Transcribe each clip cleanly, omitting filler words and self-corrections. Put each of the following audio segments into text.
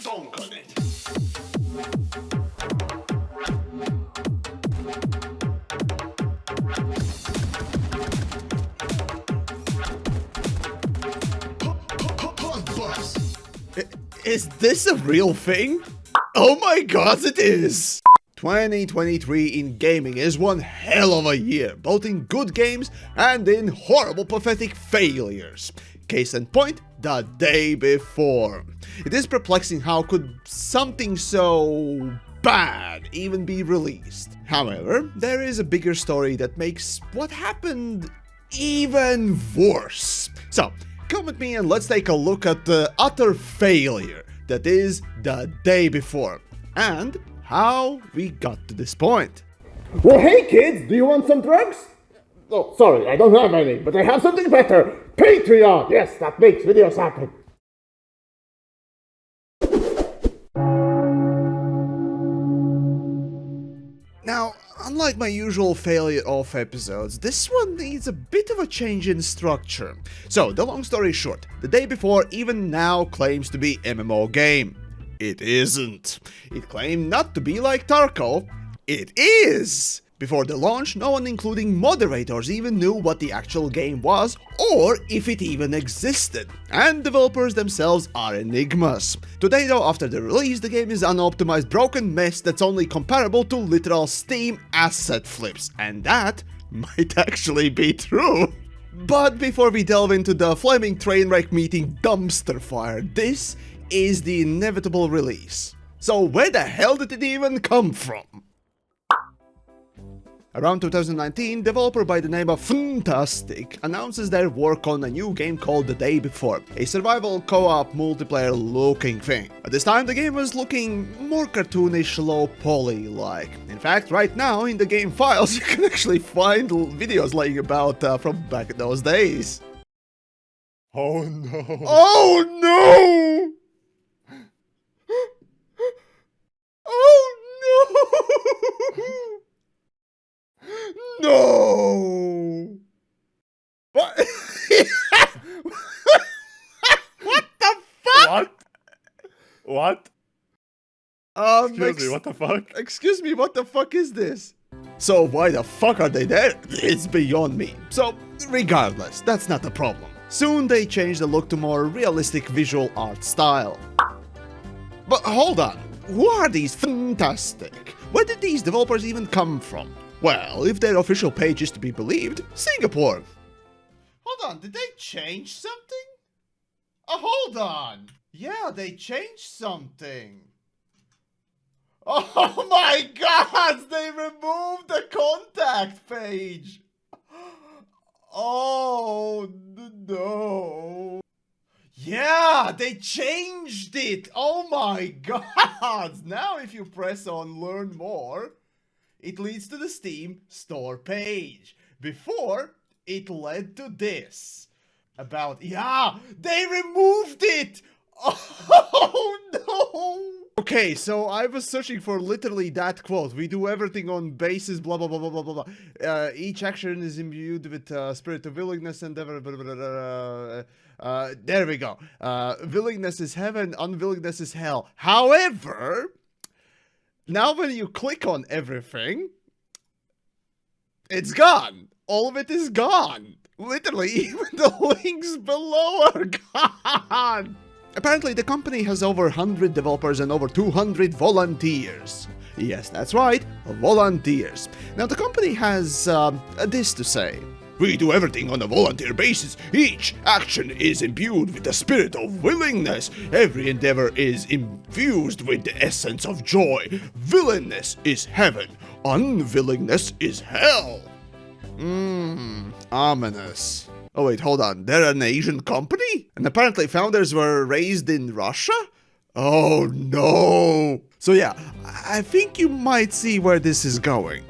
song on it. Is this a real thing? Oh my god, it is! 2023 in gaming is one hell of a year, both in good games and in horrible, pathetic failures. Case in point, The Day Before. It is perplexing how could something so bad even be released. However, there is a bigger story that makes what happened even worse. So, come with me and let's take a look at the utter failure that is The Day Before, and how we got to this point. Well, hey kids, do you want some drugs? Oh, sorry, I don't have any, but I have something better. Patreon! Yes, that makes videos happen. Now, unlike my usual failure of episodes, this one needs a bit of a change in structure. So, the long story short, The Day Before even now claims to be MMO game. It isn't. It claimed not to be like Tarkov. It is! Before the launch, no one including moderators even knew what the actual game was, or if it even existed. And developers themselves are enigmas. Today though, after the release, the game is an unoptimized broken mess that's only comparable to literal Steam asset flips. And that might actually be true. But before we delve into the flaming train wreck meeting dumpster fire, this is the inevitable release. So where the hell did it even come from? Around 2019, developer by the name of FNtastic announces their work on a new game called The Day Before, a survival co-op multiplayer looking thing. At this time, the game was looking more cartoonish, low poly-like. In fact, right now in the game files you can actually find videos laying about from back in those days. Oh no. Oh no! Oh no! No! What? What the fuck? What? Excuse me, what the fuck? Excuse me, what the fuck is this? So why the fuck are they there? It's beyond me. So, regardless, that's not the problem. Soon they changed the look to more realistic visual art style. But hold on, who are these FNtastic? Where did these developers even come from? Well, if their official page is to be believed, Singapore. Hold on, did they change something? Oh, hold on. Yeah, they changed something. Oh my god, they removed the contact page. Oh no. Yeah, they changed it. Oh my god. Now if you press on learn more, it leads to the Steam store page. Before, it led to this. About, yeah, they removed it! Oh no! Okay, so I was searching for literally that quote. We do everything on basis, blah, blah, blah, blah, blah, blah. Each action is imbued with spirit of willingness and there we go. Willingness is heaven, unwillingness is hell. However, now when you click on everything, it's gone. All of it is gone. Literally, even the links below are gone. Apparently, the company has over 100 developers and over 200 volunteers. Yes, that's right, volunteers. Now, the company has this to say. We do everything on a volunteer basis. Each action is imbued with the spirit of willingness. Every endeavor is infused with the essence of joy. Willingness is heaven. Unwillingness is hell. Ominous. Oh wait, hold on. They're an Asian company? And apparently founders were raised in Russia? Oh no. So yeah, I think you might see where this is going.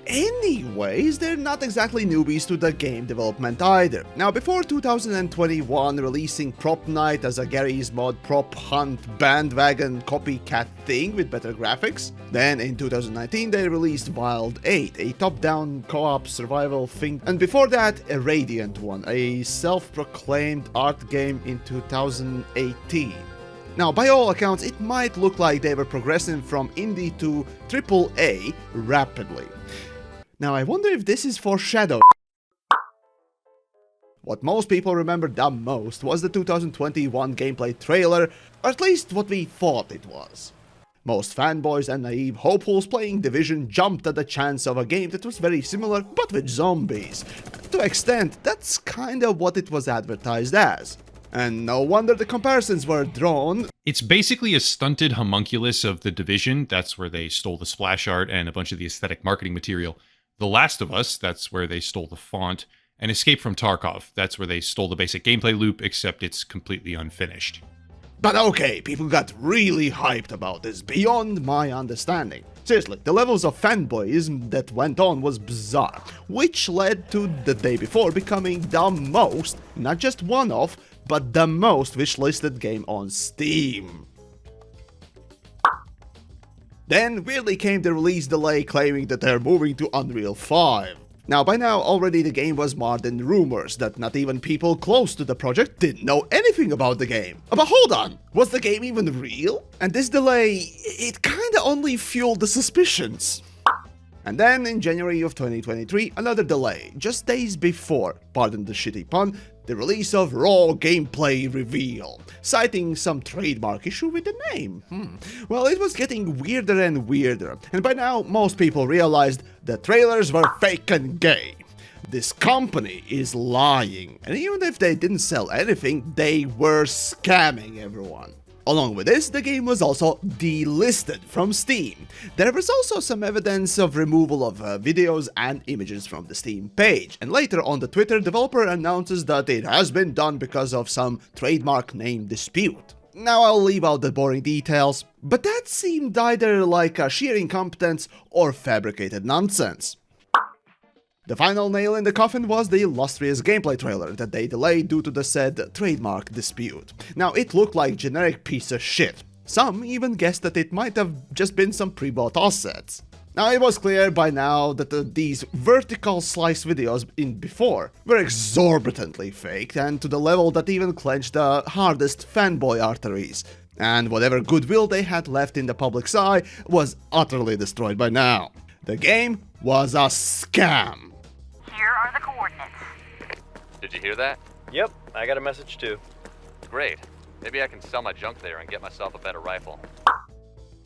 Anyways, they're not exactly newbies to the game development either. Now, before 2021 releasing Prop Night as a Garry's Mod prop hunt bandwagon copycat thing with better graphics, then in 2019 they released Wild 8, a top-down co-op survival thing, and before that a Radiant one, a self-proclaimed art game in 2018. Now, by all accounts, it might look like they were progressing from indie to AAA rapidly. Now, I wonder if this is foreshadowing. What most people remember the most was the 2021 gameplay trailer, or at least what we thought it was. Most fanboys and naive hopefuls playing Division jumped at the chance of a game that was very similar, but with zombies. To an extent, that's kinda what it was advertised as. And no wonder the comparisons were drawn. It's basically a stunted homunculus of The Division. That's where they stole the splash art and a bunch of the aesthetic marketing material. The Last of Us, that's where they stole the font. And Escape from Tarkov, that's where they stole the basic gameplay loop, except it's completely unfinished. But okay, people got really hyped about this, beyond my understanding. Seriously, the levels of fanboyism that went on was bizarre, which led to the day before becoming the most, not just one-off, but the most wishlisted game on Steam. Then weirdly came the release delay claiming that they're moving to Unreal 5. Now, by now, already the game was marred in rumors that not even people close to the project didn't know anything about the game. But hold on, was the game even real? And this delay, it kinda only fueled the suspicions. And then, in January of 2023, another delay, just days before, pardon the shitty pun, the release of raw gameplay reveal, citing some trademark issue with the name. Well, it was getting weirder and weirder, and by now most people realized the trailers were fake and gay. This company is lying, and even if they didn't sell anything, they were scamming everyone. Along with this, the game was also delisted from Steam. There was also some evidence of removal of videos and images from the Steam page, and later on the Twitter, developer announces that it has been done because of some trademark name dispute. Now I'll leave out the boring details, but that seemed either like a sheer incompetence or fabricated nonsense. The final nail in the coffin was the illustrious gameplay trailer that they delayed due to the said trademark dispute. Now, it looked like generic piece of shit. Some even guessed that it might have just been some pre-bought assets. Now, it was clear by now that these vertical slice videos in before were exorbitantly fake, and to the level that even clenched the hardest fanboy arteries. And whatever goodwill they had left in the public's eye was utterly destroyed by now. The game was a scam. Here are the coordinates. Did you hear that? Yep, I got a message too. Great. Maybe I can sell my junk there and get myself a better rifle.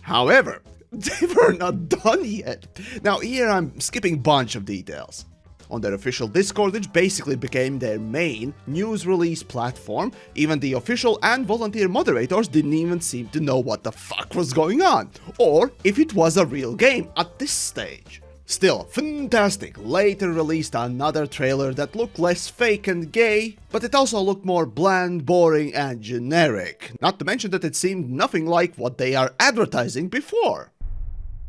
However, they were not done yet. Now here I'm skipping a bunch of details. On their official Discord, which basically became their main news release platform, even the official and volunteer moderators didn't even seem to know what the fuck was going on, or if it was a real game at this stage. Still, FNtastic later released another trailer that looked less fake and gay, but it also looked more bland, boring, and generic. Not to mention that it seemed nothing like what they are advertising before.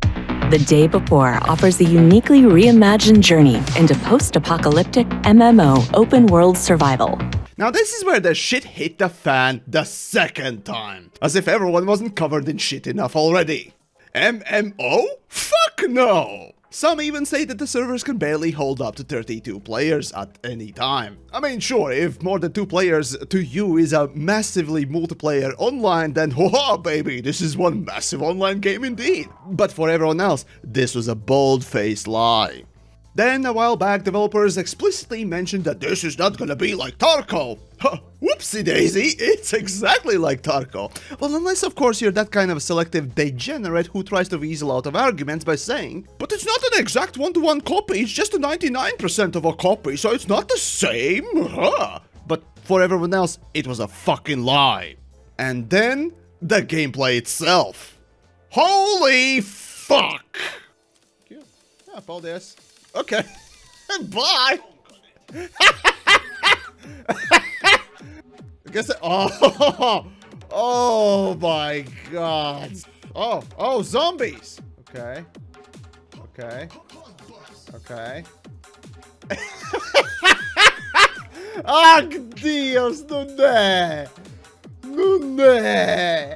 The Day Before offers a uniquely reimagined journey into post-apocalyptic MMO open-world survival. Now this is where the shit hit the fan the second time, as if everyone wasn't covered in shit enough already. MMO? Fuck no! Some even say that the servers can barely hold up to 32 players at any time. I mean, sure, if more than 2 players to you is a massively multiplayer online, then haha baby, this is one massive online game indeed. But for everyone else, this was a bold-faced lie. Then, a while back, developers explicitly mentioned that this is not gonna be like Tarkov. Huh, whoopsie daisy, it's exactly like Tarkov. Well, unless of course you're that kind of selective degenerate who tries to weasel out of arguments by saying, but it's not an exact one-to-one copy, it's just a 99% of a copy, so it's not the same, huh? But for everyone else, it was a fucking lie. And then, the gameplay itself. Holy fuck! Yeah, follow this. Okay. Bye. I guess. Oh my God. Oh, zombies. Okay. Ah, Dios, no ne.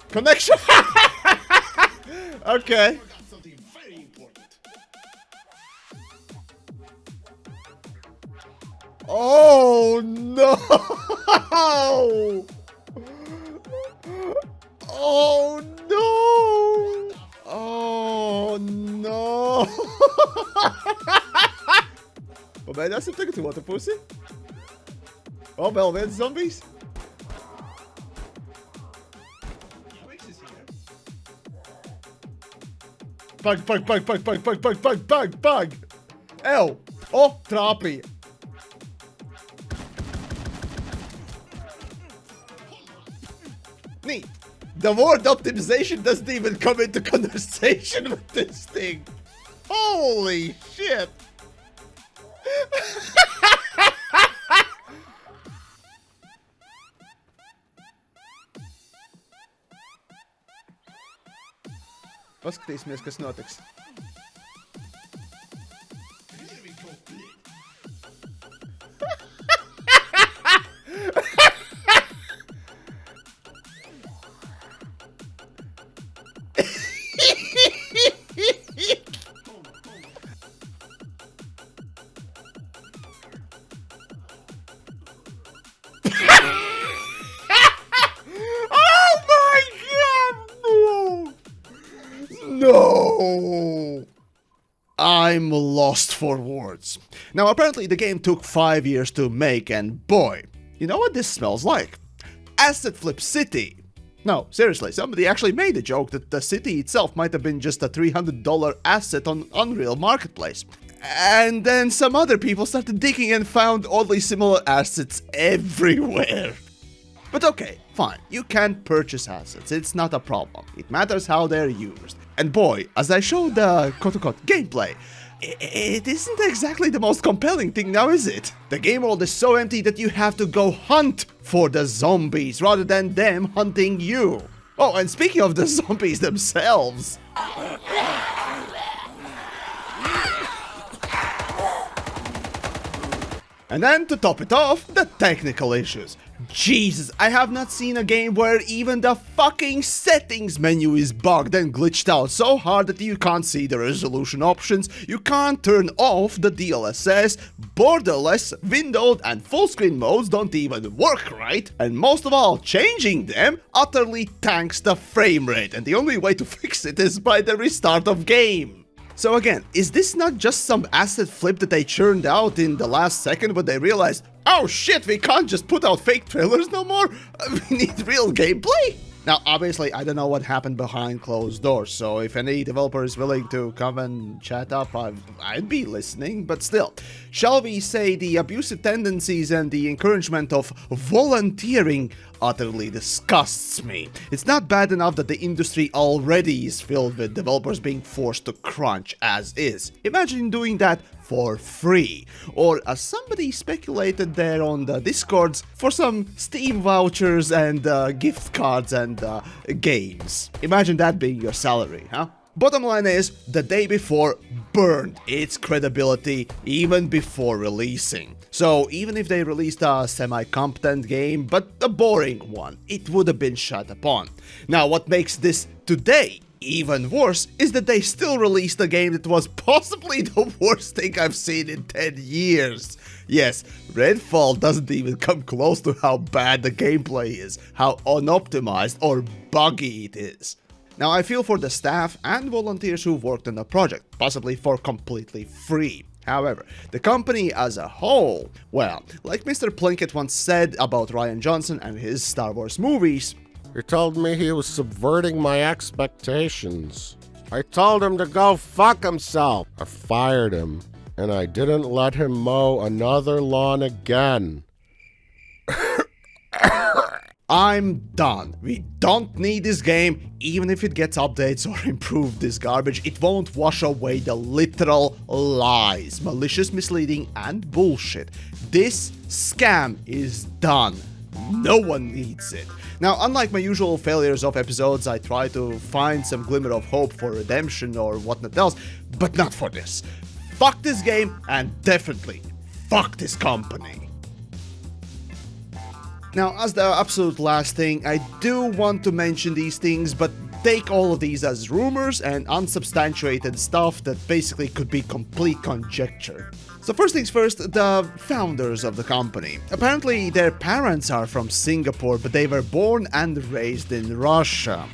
Connection. Okay. Oh no! Oh no! Oh no! Wat ben je daar zo tegen toe, wat een pussy? Oh, wel weer zombies? Bug, bug, bug, bug, bug, bug, bug, bug, bug, bug! Ew! Oh, trapie! Nee, the word optimization doesn't even come into conversation with this thing. Holy shit! Paskatīsimies, kas notiks. No! I'm lost for words. Now, apparently the game took 5 years to make, and boy, you know what this smells like? Asset Flip City. No, seriously, somebody actually made a joke that the city itself might have been just a $300 asset on Unreal Marketplace. And then some other people started digging and found oddly similar assets everywhere. But okay, fine, you can purchase assets, it's not a problem. It matters how they're used. And boy, as I showed the quote-unquote gameplay, it isn't exactly the most compelling thing now, is it? The game world is so empty that you have to go hunt for the zombies rather than them hunting you. Oh, and speaking of the zombies themselves... And then, to top it off, the technical issues. Jesus, I have not seen a game where even the fucking settings menu is bugged and glitched out so hard that you can't see the resolution options, you can't turn off the DLSS, borderless, windowed and full screen modes don't even work right, and most of all, changing them utterly tanks the frame rate, and the only way to fix it is by the restart of game. So again, is this not just some asset flip that they churned out in the last second when they realized, oh shit, we can't just put out fake trailers no more, we need real gameplay? Now, obviously, I don't know what happened behind closed doors, so if any developer is willing to come and chat up, I'd be listening, but still. Shall we say the abusive tendencies and the encouragement of volunteering utterly disgusts me. It's not bad enough that the industry already is filled with developers being forced to crunch as is. Imagine doing that for free, or as somebody speculated there on the Discords, for some Steam vouchers and gift cards and games. Imagine that being your salary, huh? Bottom line is, the day before burned its credibility even before releasing. So even if they released a semi-competent game, but a boring one, it would have been shut upon. Now what makes this today even worse is that they still released a game that was possibly the worst thing I've seen in 10 years. Yes, Redfall doesn't even come close to how bad the gameplay is, how unoptimized or buggy it is. Now I feel for the staff and volunteers who worked on the project, possibly for completely free. However, the company as a whole, well, like Mr. Plinkett once said about Rian Johnson and his Star Wars movies, he told me he was subverting my expectations. I told him to go fuck himself. I fired him, and I didn't let him mow another lawn again. I'm done. We don't need this game. Even if it gets updates or improved this garbage, it won't wash away the literal lies, malicious, misleading, and bullshit. This scam is done. No one needs it. Now, unlike my usual failures of episodes, I try to find some glimmer of hope for redemption or whatnot else, but not for this. Fuck this game, and definitely fuck this company. Now, as the absolute last thing, I do want to mention these things, but take all of these as rumors and unsubstantiated stuff that basically could be complete conjecture. So first things first, the founders of the company. Apparently their parents are from Singapore, but they were born and raised in Russia.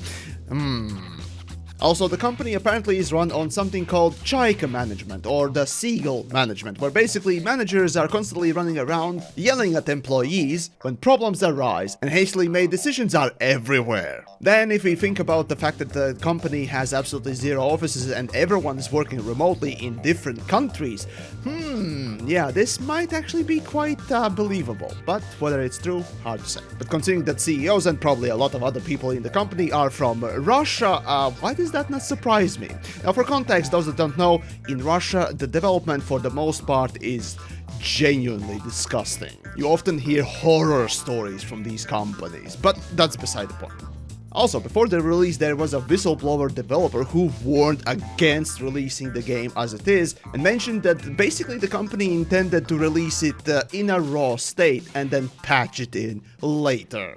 Also, the company apparently is run on something called Chaika management, or the seagull management, where basically managers are constantly running around, yelling at employees when problems arise, and hastily made decisions are everywhere. Then, if we think about the fact that the company has absolutely zero offices and everyone is working remotely in different countries, yeah, this might actually be quite believable, but whether it's true, hard to say. But considering that CEOs and probably a lot of other people in the company are from Russia, why does that not surprise me? Now, for context, those that don't know, in Russia, the development for the most part is genuinely disgusting. You often hear horror stories from these companies, but that's beside the point. Also, before the release, there was a whistleblower developer who warned against releasing the game as it is, and mentioned that basically the company intended to release it in a raw state and then patch it in later.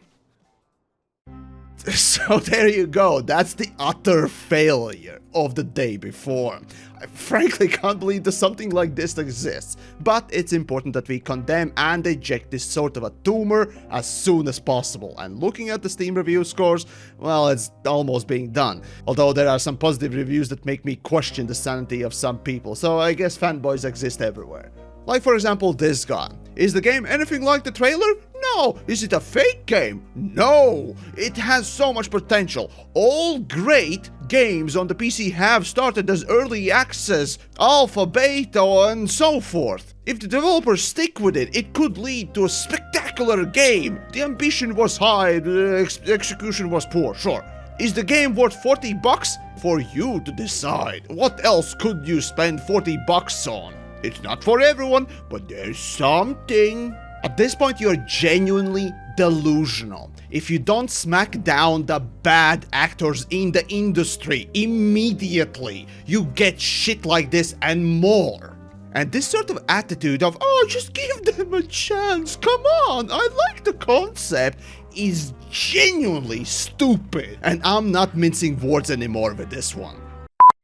So there you go, that's the utter failure of the day before. I frankly can't believe that something like this exists, but it's important that we condemn and eject this sort of a tumor as soon as possible, and looking at the Steam review scores, well, it's almost being done. Although there are some positive reviews that make me question the sanity of some people, so I guess fanboys exist everywhere. Like for example this guy. Is the game anything like the trailer? No. Is it a fake game? No. It has so much potential. All great games on the PC have started as early access, alpha, beta, and so forth. If the developers stick with it, it could lead to a spectacular game. The ambition was high, the execution was poor, sure. Is the game worth $40? For you to decide. What else could you spend $40 on? It's not for everyone, but there's something. At this point, you're genuinely delusional. If you don't smack down the bad actors in the industry immediately, you get shit like this and more. And this sort of attitude of, oh, just give them a chance, come on, I like the concept, is genuinely stupid. And I'm not mincing words anymore with this one.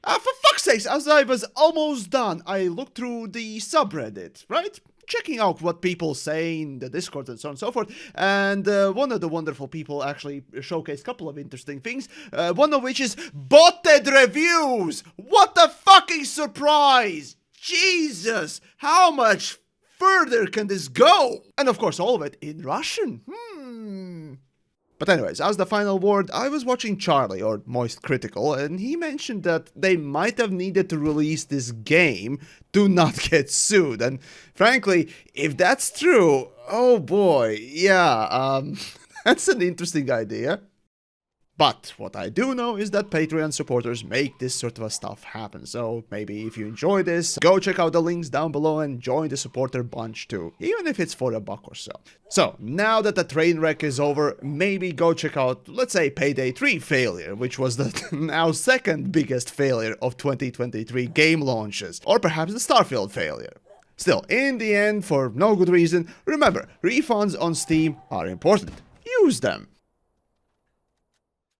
For fuck's sakes, as I was almost done, I looked through the subreddit, right? Checking out what people say in the Discord and so on and so forth, and one of the wonderful people actually showcased a couple of interesting things, one of which is botted reviews! What a fucking surprise! Jesus! How much further can this go? And of course all of it in Russian. But anyways, as the final word, I was watching Charlie, or Moist Critical, and he mentioned that they might have needed to release this game to not get sued. And frankly, if that's true, oh boy, yeah, that's an interesting idea. But what I do know is that Patreon supporters make this sort of stuff happen, so maybe if you enjoy this, go check out the links down below and join the supporter bunch too, even if it's for $1 or so. So, now that the train wreck is over, maybe go check out, let's say, Payday 3 failure, which was the now second biggest failure of 2023 game launches, or perhaps the Starfield failure. Still, in the end, for no good reason, remember, refunds on Steam are important. Use them.